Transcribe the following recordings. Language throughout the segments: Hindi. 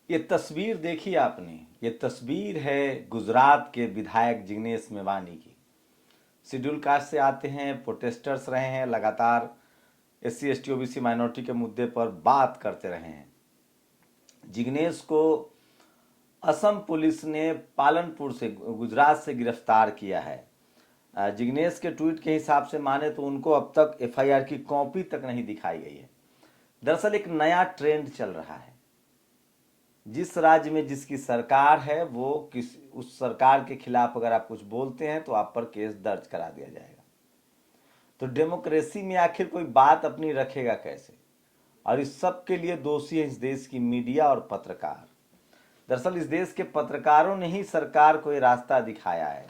ये तस्वीर देखी आपने? ये तस्वीर है गुजरात के विधायक जिग्नेश मेवानी की। शेड्यूल कास्ट से आते हैं, प्रोटेस्टर्स रहे हैं, लगातार SC ST OBC माइनॉरिटी के मुद्दे पर बात करते रहे हैं। जिग्नेश को असम पुलिस ने पालनपुर से, गुजरात से गिरफ्तार किया है। जिग्नेश के ट्वीट के हिसाब से माने तो उनको अब तक FIR की कॉपी तक नहीं दिखाई गई है। दरअसल एक नया ट्रेंड चल रहा है। जिस राज्य में जिसकी सरकार है, वो उस सरकार के खिलाफ अगर आप कुछ बोलते हैं तो आप पर केस दर्ज करा दिया जाएगा। तो डेमोक्रेसी में आखिर कोई बात अपनी रखेगा कैसे? और इस सब के लिए दोषी है इस देश की मीडिया और पत्रकार। दरअसल इस देश के पत्रकारों ने ही सरकार को ये रास्ता दिखाया है,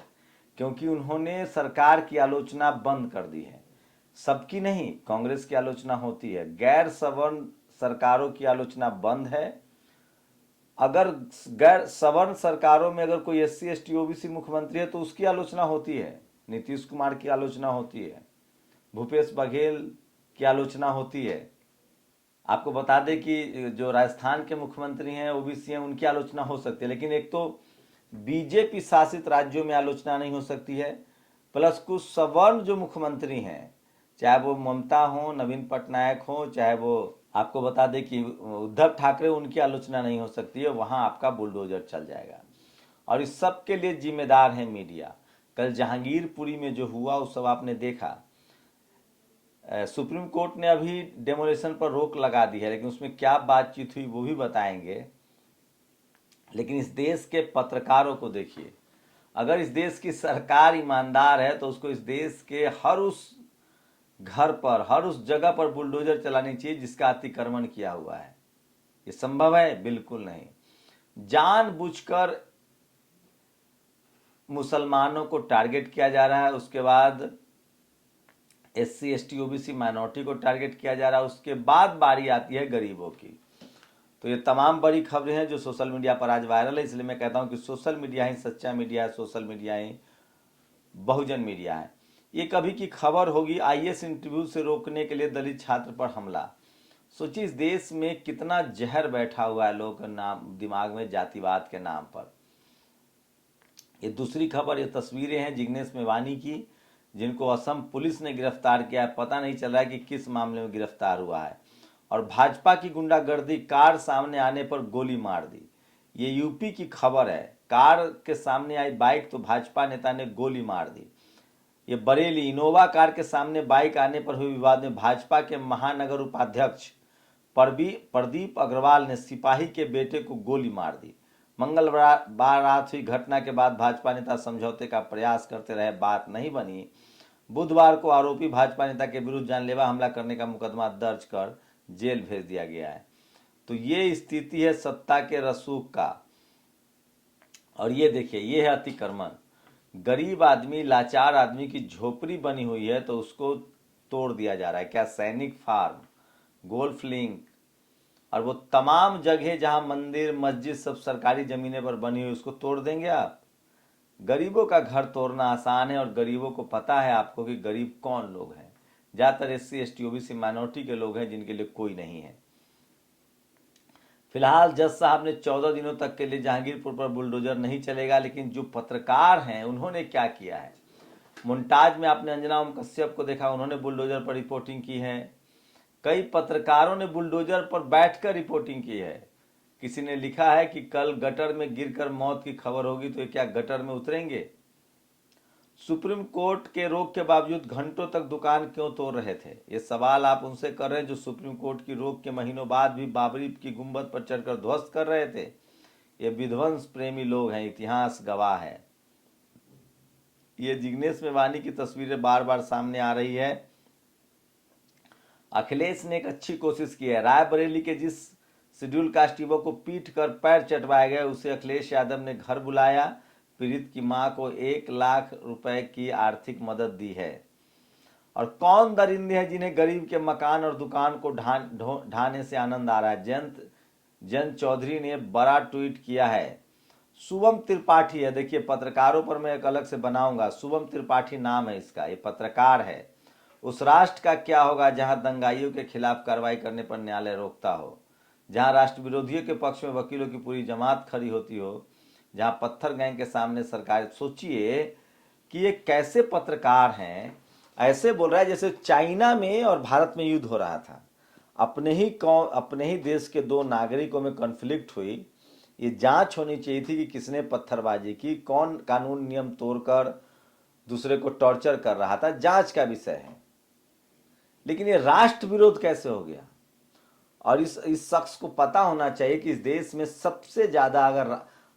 क्योंकि उन्होंने सरकार की आलोचना बंद कर दी है। सबकी नहीं, कांग्रेस की आलोचना होती है, गैर सवर्ण सरकारों की आलोचना बंद है। अगर गैर सवर्ण सरकारों में अगर कोई SC ST OBC मुख्यमंत्री है तो उसकी आलोचना होती है। नीतीश कुमार की आलोचना होती है, भूपेश बघेल की आलोचना होती है। आपको बता दें कि जो राजस्थान के मुख्यमंत्री हैं, OBC हैं, उनकी आलोचना हो सकती है, लेकिन एक तो BJP शासित राज्यों में आलोचना नहीं हो सकती है, प्लस कुछ सवर्ण जो मुख्यमंत्री हैं, चाहे वो ममता हो, नवीन पटनायक हो, चाहे वो, आपको बता दें कि उद्धव ठाकरे, उनकी आलोचना नहीं हो सकती है। वहां आपका बुलडोजर चल जाएगा। और इस सब के लिए जिम्मेदार है मीडिया। कल जहांगीरपुरी में जो हुआ उस सब आपने देखा। सुप्रीम कोर्ट ने अभी डेमोलेशन पर रोक लगा दी है, लेकिन उसमें क्या बातचीत हुई वो भी बताएंगे। लेकिन इस देश के पत्रकारों को देखिए, अगर इस देश की सरकार ईमानदार है तो उसको इस देश के हर उस घर पर, हर उस जगह पर बुलडोजर चलानी चाहिए जिसका अतिक्रमण किया हुआ है। ये संभव है? बिल्कुल नहीं। जानबूझकर मुसलमानों को टारगेट किया जा रहा है, उसके बाद SC ST OBC माइनॉरिटी को टारगेट किया जा रहा है, उसके बाद बारी आती है गरीबों की। तो ये तमाम बड़ी खबरें हैं जो सोशल मीडिया पर आज वायरल है। इसलिए मैं कहता हूं कि सोशल मीडिया ही सच्चा मीडिया है, सोशल मीडिया ही बहुजन मीडिया है। ये कभी की खबर होगी, IAS इंटरव्यू से रोकने के लिए दलित छात्र पर हमला। सोचिए इस देश में कितना जहर बैठा हुआ है लोगों के नाम दिमाग में, जातिवाद के नाम पर। ये दूसरी खबर, ये तस्वीरें हैं जिग्नेश मेवानी की, जिनको असम पुलिस ने गिरफ्तार किया है। पता नहीं चल रहा है कि किस मामले में गिरफ्तार हुआ है। और भाजपा की गुंडागर्दी, कार सामने आने पर गोली मार दी। ये यूपी की खबर है। कार के सामने आई बाइक तो भाजपा नेता ने गोली मार दी। ये बरेली, इनोवा कार के सामने बाइक आने पर हुए विवाद में भाजपा के महानगर उपाध्यक्ष प्रदीप अग्रवाल ने सिपाही के बेटे को गोली मार दी। मंगलवार रात हुई घटना के बाद भाजपा नेता समझौते का प्रयास करते रहे, बात नहीं बनी। बुधवार को आरोपी भाजपा नेता के विरुद्ध जानलेवा हमला करने का मुकदमा दर्ज कर जेल भेज दिया गया है। तो ये स्थिति है सत्ता के रसूख का। और ये देखिए, ये है अतिक्रमण। गरीब आदमी, लाचार आदमी की झोपड़ी बनी हुई है तो उसको तोड़ दिया जा रहा है। क्या सैनिक फार्म, गोल्फ लिंक और वो तमाम जगह जहां मंदिर, मस्जिद सब सरकारी जमीनें पर बनी हुई, उसको तोड़ देंगे आप? गरीबों का घर तोड़ना आसान है, और गरीबों को पता है आपको कि गरीब कौन लोग हैं। ज़्यादातर SC ST OBC माइनॉरिटी के लोग हैं जिनके लिए कोई नहीं है। फिलहाल जज साहब ने 14 दिनों तक के लिए जहांगीरपुर पर बुलडोजर नहीं चलेगा, लेकिन जो पत्रकार हैं उन्होंने क्या किया है। मुमताज में आपने अंजना ओम कश्यप को देखा, उन्होंने बुलडोजर पर रिपोर्टिंग की है। कई पत्रकारों ने बुलडोजर पर बैठकर रिपोर्टिंग की है। किसी ने लिखा है कि कल गटर में गिरकर मौत की खबर होगी तो ये क्या गटर में उतरेंगे? सुप्रीम कोर्ट के रोक के बावजूद घंटों तक दुकान क्यों तोड़ रहे थे? ये सवाल आप उनसे कर रहे हैं जो सुप्रीम कोर्ट की रोक के महीनों बाद भी बाबरी की गुंबद पर चढ़कर ध्वस्त कर रहे थे। ये विध्वंस प्रेमी लोग हैं, इतिहास गवाह है। ये जिग्नेश मेवानी की तस्वीरें बार बार सामने आ रही है। अखिलेश ने एक अच्छी कोशिश की है। रायबरेली के जिस शेड्यूल कास्ट युवक को पीट कर पैर चटवाए गए, उसे अखिलेश यादव ने घर बुलाया। पीड़ित की मां को 1 लाख रुपए की आर्थिक मदद दी है। और कौन दरिंदे हैं जिन्हें गरीब के मकान और दुकान को ढाने से आनंद आ रहा है? जयंत चौधरी ने बड़ा ट्वीट किया है। शुभम त्रिपाठी है, देखिए पत्रकारों पर मैं एक अलग से बनाऊंगा। शुभम त्रिपाठी नाम है इसका, ये पत्रकार है। उस राष्ट्र का क्या होगा जहां दंगाइयों के खिलाफ कार्रवाई करने पर न्यायालय रोकता हो? जहां राष्ट्र विरोधियों के पक्ष में वकीलों की पूरी जमात खड़ी होती हो, जहां पत्थर गैंग के सामने सरकार, सोचिए कि ये कैसे पत्रकार हैं, ऐसे बोल रहा है जैसे चाइना में और भारत में युद्ध हो रहा था। अपने ही देश के दो नागरिकों में कॉन्फ्लिक्ट हुई, ये जांच होनी चाहिए थी कि किसने पत्थरबाजी की, कौन कानून नियम तोड़कर दूसरे को टॉर्चर कर रहा था, जांच का विषय है। लेकिन ये राष्ट्र विरोध कैसे हो गया? और इस शख्स को पता होना चाहिए कि इस देश में सबसे ज्यादा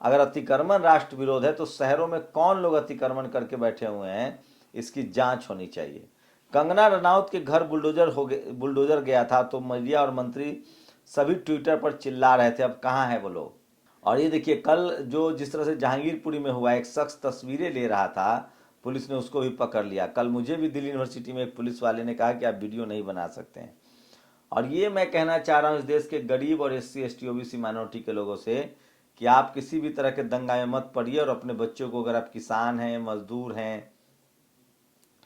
अगर अतिक्रमण राष्ट्र विरोध है तो शहरों में कौन लोग अतिक्रमण करके बैठे हुए हैं, इसकी जांच होनी चाहिए। कंगना रनौत के घर बुलडोजर गया था तो मीडिया और मंत्री सभी ट्विटर पर चिल्ला रहे थे, अब कहाँ है वो लोग। और ये देखिए कल जो जिस तरह से जहांगीरपुरी में हुआ, एक शख्स तस्वीरें ले रहा था, पुलिस ने उसको भी पकड़ लिया। कल मुझे भी दिल्ली यूनिवर्सिटी में एक पुलिस वाले ने कहा कि आप वीडियो नहीं बना सकते हैं। और ये मैं कहना चाह रहा हूँ इस देश के गरीब और SC ST OBC माइनॉरिटी के लोगों से कि आप किसी भी तरह के दंगा में मत पड़िए, और अपने बच्चों को, अगर आप किसान हैं, मजदूर हैं,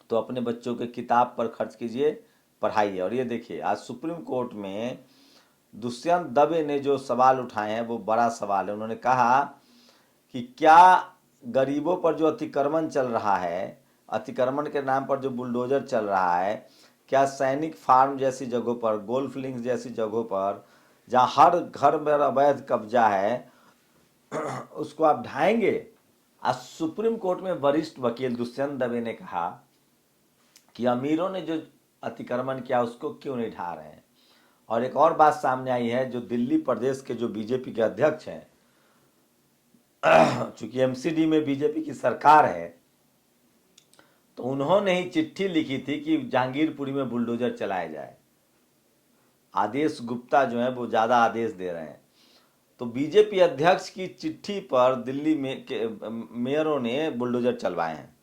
तो अपने बच्चों के किताब पर खर्च कीजिए, पढ़ाइए। और ये देखिए आज सुप्रीम कोर्ट में दुष्यंत दवे ने जो सवाल उठाए हैं वो बड़ा सवाल है। उन्होंने कहा कि क्या गरीबों पर जो अतिक्रमण चल रहा है, अतिक्रमण के नाम पर जो बुलडोजर चल रहा है, क्या सैनिक फार्म जैसी जगहों पर, गोल्फ लिंक्स जैसी जगहों पर, जहाँ हर घर में अवैध कब्जा है, उसको आप ढाएंगे? आज सुप्रीम कोर्ट में वरिष्ठ वकील दुष्यंत दवे ने कहा कि अमीरों ने जो अतिक्रमण किया उसको क्यों नहीं ढा रहे हैं। और एक और बात सामने आई है, जो दिल्ली प्रदेश के जो बीजेपी के अध्यक्ष हैं, चूंकि MCD में बीजेपी की सरकार है, तो उन्होंने ही चिट्ठी लिखी थी कि जहांगीरपुरी में बुलडोजर चलाया जाए। आदेश गुप्ता जो है वो ज्यादा आदेश दे रहे हैं। तो बीजेपी अध्यक्ष की चिट्ठी पर दिल्ली में के मेयरों ने बुलडोजर चलवाए हैं।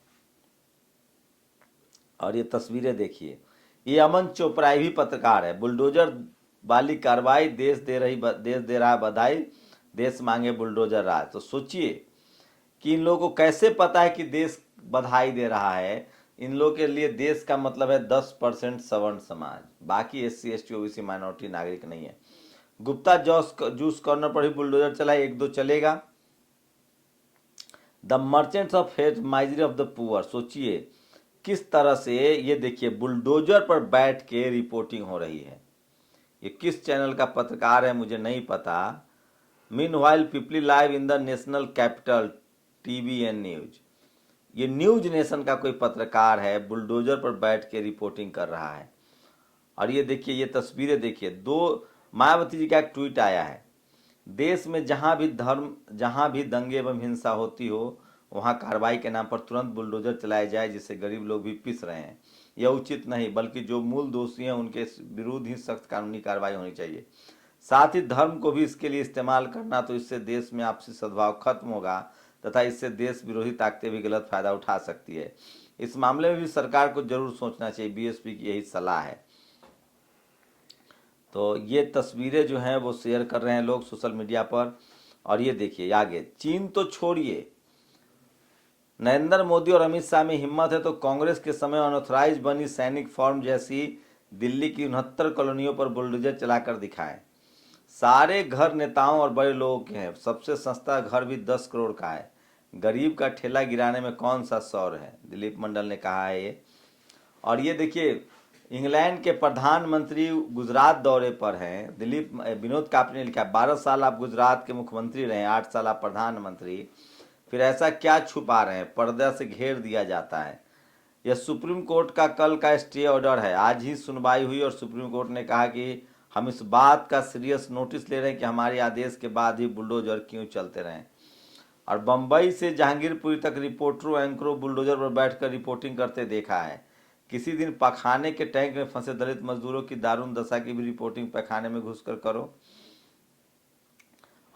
और ये तस्वीरें देखिए, ये अमन चोपड़ा भी पत्रकार है। बुलडोजर वाली कार्रवाई, देश दे रहा है बधाई, देश मांगे बुलडोजर राज। तो सोचिए कि इन लोगों को कैसे पता है कि देश बधाई दे रहा है। इन लोगों के लिए देश का मतलब है 10% सवर्ण समाज, बाकी SC ST OBC माइनॉरिटी नागरिक नहीं है। गुप्ता जूस कॉर्नर पर ही बुलडोजर चला, एक दो चलेगा। The merchants of hate, misery of the poor. सोचिए किस तरह से, ये देखिए बुलडोजर पर बैठ के रिपोर्टिंग हो रही है। ये किस चैनल का पत्रकार है मुझे नहीं पता। Meanwhile Peepli Live in the national capital, TVN news. ये न्यूज नेशन का कोई पत्रकार है, बुलडोजर पर बैठ के रिपोर्टिंग कर रहा है। और ये देखिए, ये तस्वीरें देखिए, दो मायावती जी का एक ट्वीट आया है, देश में जहां भी दंगे एवं हिंसा होती हो वहां कार्रवाई के नाम पर तुरंत बुलडोजर चलाए जाए, जिससे गरीब लोग भी पिस रहे हैं। यह उचित नहीं, बल्कि जो मूल दोषी हैं उनके विरुद्ध ही सख्त कानूनी कार्रवाई होनी चाहिए। साथ ही धर्म को भी इसके लिए इस्तेमाल करना, तो इससे देश में आपसी सद्भाव खत्म होगा तथा इससे देश विरोधी ताकतें भी गलत फायदा उठा सकती है। इस मामले में भी सरकार को जरूर सोचना चाहिए, BSP की यही सलाह है। तो ये तस्वीरें जो हैं वो शेयर कर रहे हैं लोग सोशल मीडिया पर। और ये देखिए आगे, चीन तो छोड़िए, नरेंद्र मोदी और अमित शाह में हिम्मत है तो कांग्रेस के समय अनऑथराइज बनी सैनिक फॉर्म जैसी दिल्ली की 69 कॉलोनियों पर बुलडोजर चलाकर दिखाए। सारे घर नेताओं और बड़े लोगों के हैं, सबसे सस्ता घर भी 10 करोड़ का है। गरीब का ठेला गिराने में कौन सा शौर है, दिलीप मंडल ने कहा है ये। और ये देखिए, इंग्लैंड के प्रधानमंत्री गुजरात दौरे पर हैं। विनोद कापड़ी ने लिखा, 12 साल आप गुजरात के मुख्यमंत्री रहे, 8 साल आप प्रधानमंत्री, फिर ऐसा क्या छुपा रहे हैं, पर्दा से घेर दिया जाता है। यह सुप्रीम कोर्ट का कल का स्टे ऑर्डर है, आज ही सुनवाई हुई और सुप्रीम कोर्ट ने कहा कि हम इस बात का सीरियस नोटिस ले रहे हैं कि हमारे आदेश के बाद ही बुलडोजर क्यों चलते रहें। और बंबई से जहांगीरपुरी तक रिपोर्टरों एंकरों बुलडोजर पर बैठकर रिपोर्टिंग करते देखा है। किसी दिन पखाने के टैंक में फंसे दलित मजदूरों की दारुण दशा की भी रिपोर्टिंग पखाने में घुसकर करो।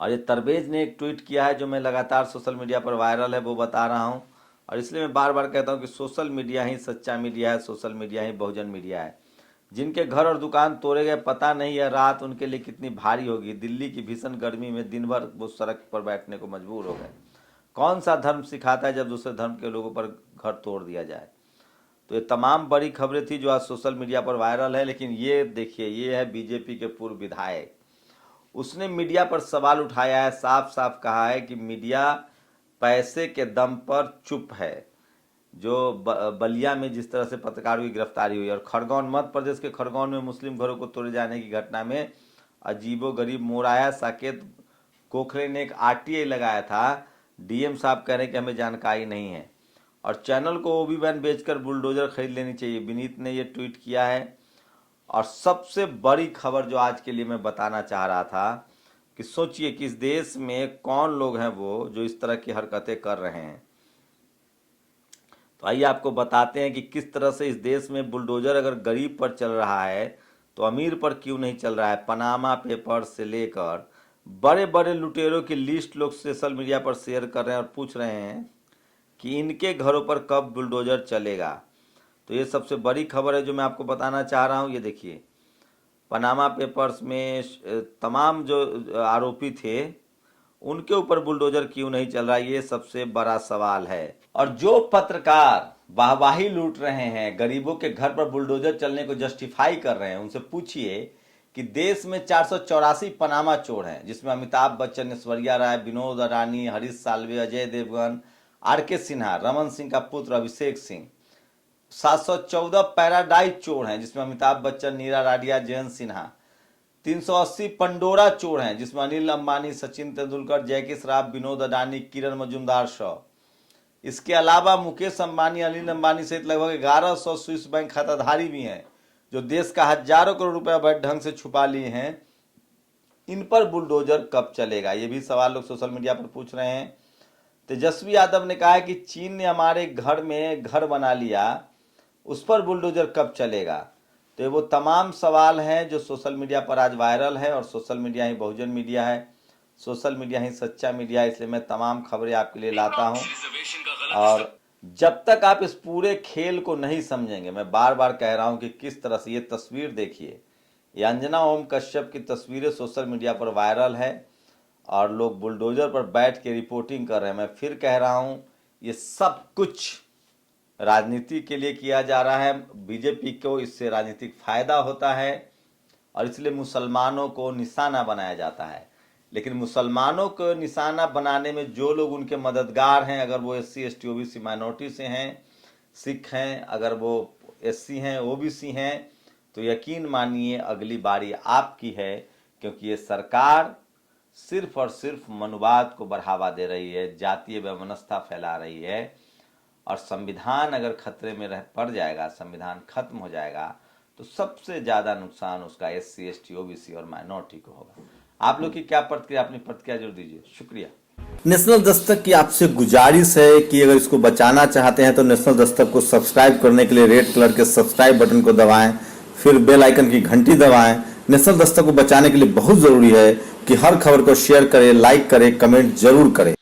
और ये तरवेज ने एक ट्वीट किया है जो मैं लगातार सोशल मीडिया पर वायरल है वो बता रहा हूँ। और इसलिए मैं बार बार कहता हूँ कि सोशल मीडिया ही सच्चा मीडिया है, सोशल मीडिया ही बहुजन मीडिया है। जिनके घर और दुकान तोड़े गए, पता नहीं यह रात उनके लिए कितनी भारी होगी। दिल्ली की भीषण गर्मी में दिन भर वो सड़क पर बैठने को मजबूर हो गए। कौन सा धर्म सिखाता है जब दूसरे धर्म के लोगों पर घर तोड़ दिया जाए। तो ये तमाम बड़ी खबरें थी जो आज सोशल मीडिया पर वायरल है। लेकिन ये देखिए, ये है बीजेपी के पूर्व विधायक, उसने मीडिया पर सवाल उठाया है, साफ साफ कहा है कि मीडिया पैसे के दम पर चुप है। जो बलिया में जिस तरह से पत्रकारों की गिरफ्तारी हुई और खरगोन मध्य प्रदेश के खरगोन में मुस्लिम घरों को तोड़े जाने की घटना में अजीबोगरीब मोड़ आया। साकेत गोखले ने एक आरटीआई लगाया था, डीएम साहब कह रहे हैं कि हमें जानकारी नहीं है और चैनल को ओबी वैन बेचकर बुलडोजर खरीद लेनी चाहिए, विनीत ने ये ट्वीट किया है। और सबसे बड़ी खबर जो आज के लिए मैं बताना चाह रहा था कि सोचिए कि इस देश में कौन लोग हैं वो जो इस तरह की हरकतें कर रहे हैं। तो आइए आपको बताते हैं कि किस तरह से इस देश में बुलडोजर अगर गरीब पर चल रहा है तो अमीर पर क्यों नहीं चल रहा है। पनामा पेपर्स से लेकर बड़े बड़े लुटेरों की लिस्ट लोग सोशल मीडिया पर शेयर कर रहे हैं और पूछ रहे हैं कि इनके घरों पर कब बुलडोजर चलेगा। तो ये सबसे बड़ी खबर है जो मैं आपको बताना चाह रहा हूँ। ये देखिए, पनामा पेपर्स में तमाम जो आरोपी थे उनके ऊपर बुलडोजर क्यों नहीं चल रहा, ये सबसे बड़ा सवाल है। और जो पत्रकार वाहवाही लूट रहे हैं, गरीबों के घर पर बुलडोजर चलने को जस्टिफाई कर रहे हैं, उनसे पूछिए कि देश में 484 पनामा चोर हैं, जिसमें अमिताभ बच्चन, ऐश्वर्या राय, विनोद अडानी, हरीश साल्वे, अजय देवगन, आरके सिन्हा, रमन सिंह का पुत्र अभिषेक सिंह। 714 पैराडाइज चोर हैं, जिसमें अमिताभ बच्चन, नीरा राडिया, जयंत सिन्हा। 380 पंडोरा चोर हैं, जिसमें अनिल अंबानी, सचिन तेंदुलकर, जैकी श्रॉफ, विनोद अडानी, किरण मजूमदार शॉ। इसके अलावा मुकेश अंबानी, अनिल अंबानी सहित लगभग 1100 स्विस बैंक खाताधारी भी हैं जो देश का हजारों करोड़ रुपए अवैध ढंग से छुपा लिए हैं। इन पर बुलडोजर कब चलेगा, ये भी सवाल लोग सोशल मीडिया पर पूछ रहे हैं। तेजस्वी यादव ने कहा है कि चीन ने हमारे घर में घर बना लिया, उस पर बुलडोजर कब चलेगा। तो ये वो तमाम सवाल हैं जो सोशल मीडिया पर आज वायरल है। और सोशल मीडिया ही बहुजन मीडिया है, सोशल मीडिया ही सच्चा मीडिया है, इसलिए मैं तमाम खबरें आपके लिए लाता हूं। और जब तक आप इस पूरे खेल को नहीं समझेंगे, मैं बार बार कह रहा हूं कि किस तरह से ये तस्वीर देखिए, ये अंजना ओम कश्यप की तस्वीरें सोशल मीडिया पर वायरल है और लोग बुलडोजर पर बैठ के रिपोर्टिंग कर रहे हैं। मैं फिर कह रहा हूं, ये सब कुछ राजनीति के लिए किया जा रहा है। बीजेपी को इससे राजनीतिक फायदा होता है और इसलिए मुसलमानों को निशाना बनाया जाता है। लेकिन मुसलमानों को निशाना बनाने में जो लोग उनके मददगार हैं, अगर वो SC ST OBC माइनॉरिटी से हैं, सिख हैं, अगर वो SC हैं, OBC हैं, तो यकीन मानिए अगली बारी आपकी है, क्योंकि ये सरकार सिर्फ और सिर्फ मनुवाद को बढ़ावा दे रही है, जातीय वैमनस्यता फैला रही है। और संविधान अगर खतरे में पड़ जाएगा, संविधान खत्म हो जाएगा, तो सबसे ज्यादा नुकसान उसका SC ST OBC और माइनॉरिटी को होगा। आप लोग की क्या प्रतिक्रिया, अपनी प्रतिक्रिया जरूर दीजिए। शुक्रिया। नेशनल दस्तक की आपसे गुजारिश है कि अगर इसको बचाना चाहते हैं तो नेशनल दस्तक को सब्सक्राइब करने के लिए रेड कलर के सब्सक्राइब बटन को दबाएं, फिर बेल आइकन की घंटी दबाएं। नेशनल दस्तक को बचाने के लिए बहुत जरूरी है कि हर खबर को शेयर करें, लाइक करें, कमेंट जरूर करें।